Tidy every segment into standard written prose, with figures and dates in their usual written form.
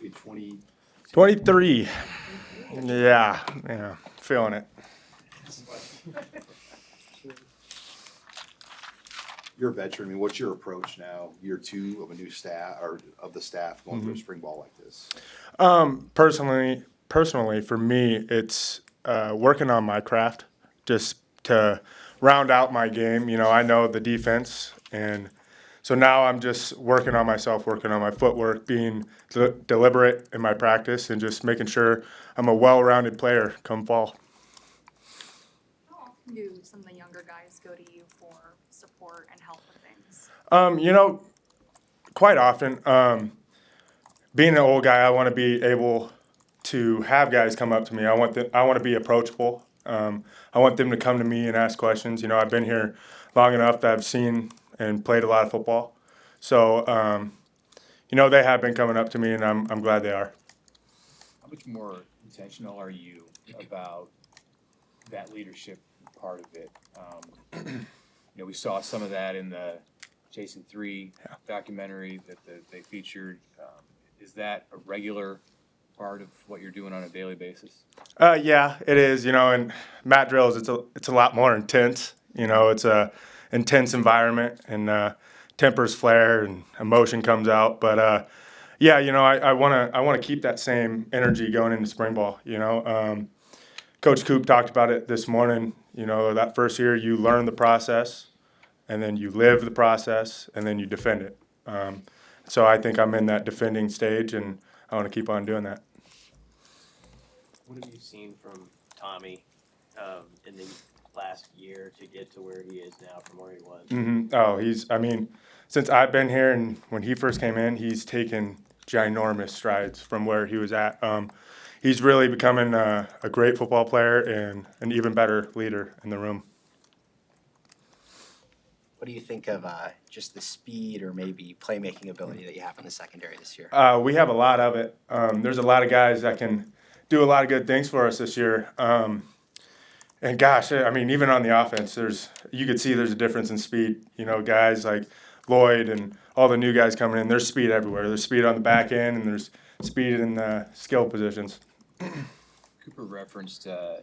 be 20. 23. Yeah, feeling it. You're a veteran. I mean, what's your approach now, year 2 of a new staff or of the staff going through a spring ball like this? Personally, for me, it's working on my craft, just to round out my game. I know the defense, and so now I'm just working on myself, working on my footwork, being deliberate in my practice, and just making sure I'm a well-rounded player come fall. How often do some of the younger guys go to you for support and help with things? Quite often. Being an old guy, I want to be able to have guys come up to me. I want to be approachable. I want them to come to me and ask questions. I've been here long enough that I've seen and played a lot of football. So, they have been coming up to me, and I'm glad they are. How much more intentional are you about that leadership part of it? We saw some of that in the Jason 3 documentary that they featured. Is that a regular part of what you're doing on a daily basis? Yeah, it is. In mat drills, it's a lot more intense. It's a intense environment, and tempers flare and emotion comes out. But I want to keep that same energy going into spring ball. Coach Coop talked about it this morning. That first year you learn the process, and then you live the process, and then you defend it. So I think I'm in that defending stage, and I want to keep on doing that. What have you seen from Tommy in the last year to get to where he is now from where he was? Mm-hmm. Oh, since I've been here and when he first came in, he's taken ginormous strides from where he was at. He's really becoming a great football player and an even better leader in the room. What do you think of just the speed or maybe playmaking ability that you have in the secondary this year? We have a lot of it. There's a lot of guys that can do a lot of good things for us this year. And gosh, even on the offense, you could see there's a difference in speed. Guys like Lloyd and all the new guys coming in, there's speed everywhere. There's speed on the back end, and there's speed in the skill positions. Cooper referenced a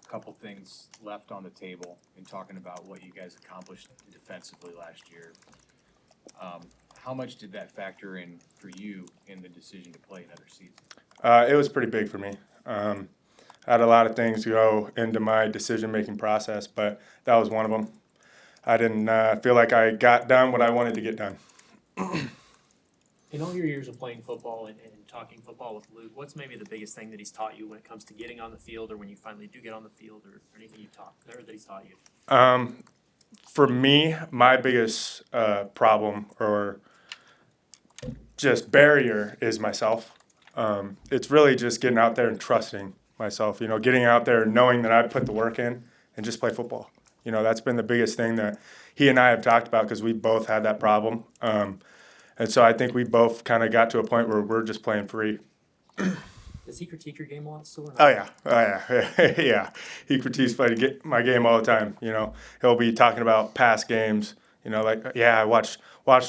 couple things left on the table in talking about what you guys accomplished defensively last year. How much did that factor in for you in the decision to play another season? It was pretty big for me. I had a lot of things go into my decision-making process, but that was one of them. I didn't feel like I got done what I wanted to get done. In all your years of playing football and talking football with Luke, what's maybe the biggest thing that he's taught you when it comes to getting on the field, or when you finally do get on the field, or anything you taught or that he's taught you? For me, my biggest problem or just barrier is myself. It's really just getting out there and trusting myself, getting out there and knowing that I put the work in and just play football. That's been the biggest thing that he and I have talked about, because we both had that problem. And so I think we both kind of got to a point where we're just playing free. Does he critique your game a lot still? Or not? Oh yeah. Yeah. He critiques my game all the time. He'll be talking about past games. I watched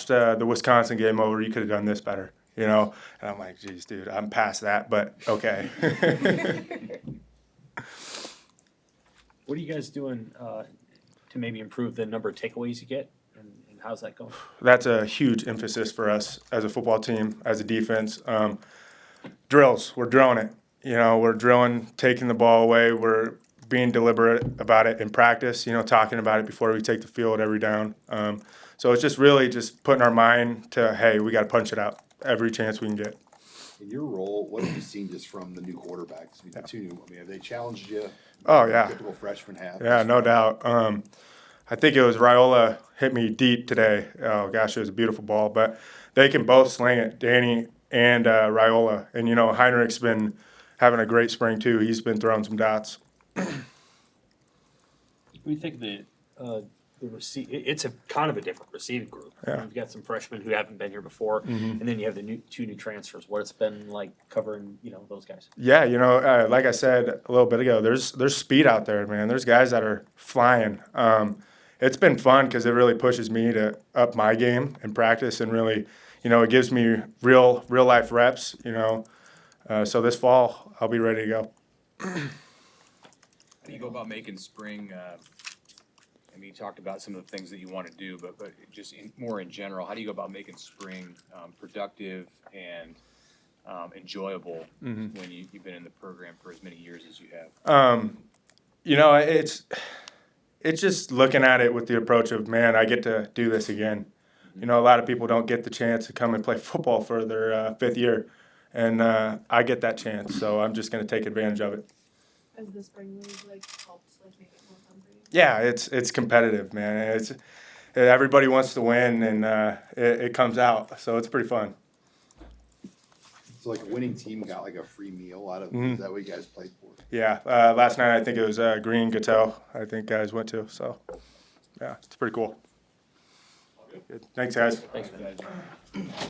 the Wisconsin game over. You could have done this better. And I'm like, geez, dude, I'm past that, but okay. What are you guys doing to maybe improve the number of takeaways you get, and how's that going? That's a huge emphasis for us as a football team, as a defense. Drills, we're drilling it. We're drilling, taking the ball away. We're being deliberate about it in practice, talking about it before we take the field every down. So it's just really just putting our mind to, hey, we got to punch it out every chance we can get. In your role, what have you seen just from the new quarterbacks? The two new. Have they challenged you? Oh, yeah. Typical freshman have. Yeah, no doubt. I think it was Raiola hit me deep today. Oh, gosh, it was a beautiful ball. But they can both sling it, Danny and Raiola. And, Heinrich's been having a great spring, too. He's been throwing some dots. What do you think it's a kind of a different receiving group. Yeah. You've got some freshmen who haven't been here before, and then you have the two new transfers. What it's been like covering, those guys. Yeah, like I said a little bit ago, there's speed out there, man. There's guys that are flying. It's been fun because it really pushes me to up my game in practice and really, it gives me real life reps. So this fall I'll be ready to go. How do you go about making spring, you talked about some of the things that you want to do, but just more in general, how do you go about making spring productive and enjoyable when you've been in the program for as many years as you have? It's just looking at it with the approach of, man, I get to do this again. A lot of people don't get the chance to come and play football for their fifth year, and I get that chance, so I'm just going to take advantage of it. Has the spring league helped make it more fun for you? Yeah, it's competitive, man. Everybody wants to win, and it comes out, so it's pretty fun. So like a winning team got like a free meal out of it. Is that what you guys played for? Yeah, last night I think it was Green Gatel. I think guys went to, so yeah, it's pretty cool. Good. Thanks, guys. Thanks for that.